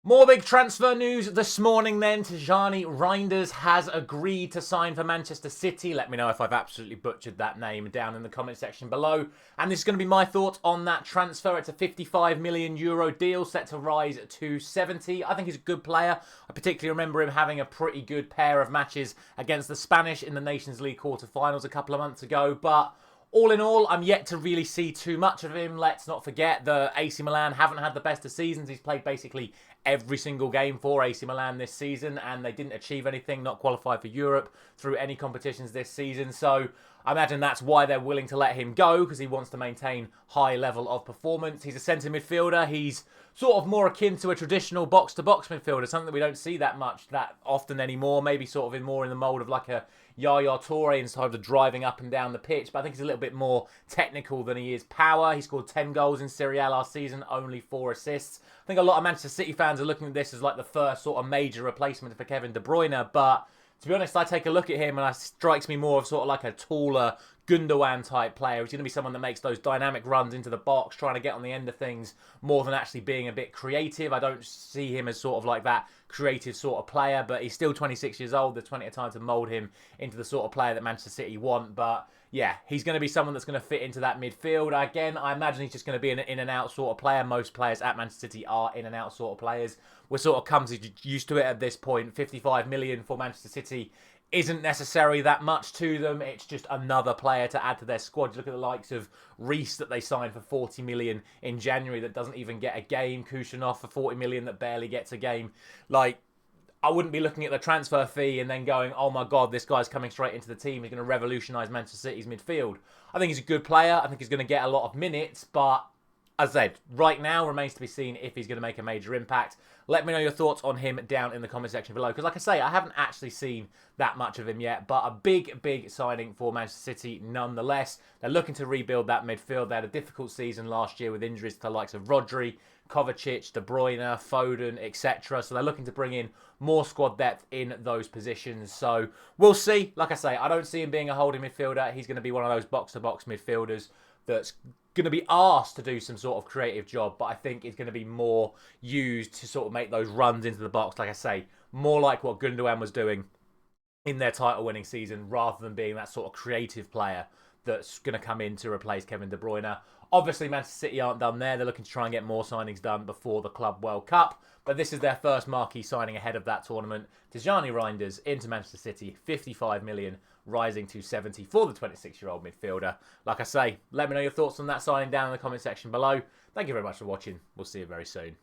More big transfer news this morning then. Tijani Reijnders has agreed to sign for Manchester City. Let me know if I've absolutely butchered that name down in the comment section below. And this is going to be my thoughts on that transfer. It's a €55 million deal set to rise to 70. I think he's a good player. I particularly remember him having a pretty good pair of matches against the Spanish in the Nations League quarterfinals a couple of months ago. But all in all, I'm yet to really see too much of him. Let's not forget that AC Milan haven't had the best of seasons. He's played basically every single game for AC Milan this season, and they didn't achieve anything, not qualify for Europe through any competitions this season. So I imagine that's why they're willing to let him go, because he wants to maintain high level of performance. He's a centre midfielder. He's sort of more akin to a traditional box-to-box midfielder, something that we don't see that often anymore. Maybe sort of more in the mould of like a Yaya Toure inside of the driving up and down the pitch. But I think he's a little bit more technical than he is power. He scored 10 goals in Serie A last season, only 4 assists. I think a lot of Manchester City fans are looking at this as like the first sort of major replacement for Kevin De Bruyne. But to be honest, I take a look at him and it strikes me more of sort of like a taller Gundogan type player. He's going to be someone that makes those dynamic runs into the box, trying to get on the end of things more than actually being a bit creative. I don't see him as sort of like that creative sort of player, but he's still 26 years old. There's plenty of time to mould him into the sort of player that Manchester City want. But yeah, he's going to be someone that's going to fit into that midfield. Again, I imagine he's just going to be an in and out sort of player. Most players at Manchester City are in and out sort of players. We're sort of come used to it at this point. 55 million for Manchester City isn't necessarily that much to them. It's just another player to add to their squad. You look at the likes of Reese that they signed for 40 million in January that doesn't even get a game. Kushanoff for 40 million that barely gets a game. Like, I wouldn't be looking at the transfer fee and then going, oh my God, this guy's coming straight into the team. He's going to revolutionise Manchester City's midfield. I think he's a good player. I think he's going to get a lot of minutes, but as I said, right now remains to be seen if he's going to make a major impact. Let me know your thoughts on him down in the comment section below. Because like I say, I haven't actually seen that much of him yet. But a big, big signing for Manchester City nonetheless. They're looking to rebuild that midfield. They had a difficult season last year with injuries to the likes of Rodri, Kovacic, De Bruyne, Foden, etc. So they're looking to bring in more squad depth in those positions. So we'll see. Like I say, I don't see him being a holding midfielder. He's going to be one of those box-to-box midfielders that's going to be asked to do some sort of creative job, but I think it's going to be more used to sort of make those runs into the box, like I say, more like what Gundogan was doing in their title-winning season, rather than being that sort of creative player that's going to come in to replace Kevin De Bruyne. Obviously, Manchester City aren't done there. They're looking to try and get more signings done before the Club World Cup. But this is their first marquee signing ahead of that tournament. Tijani Reijnders into Manchester City, 55 million, rising to 70 for the 26-year-old midfielder. Like I say, let me know your thoughts on that signing down in the comment section below. Thank you very much for watching. We'll see you very soon.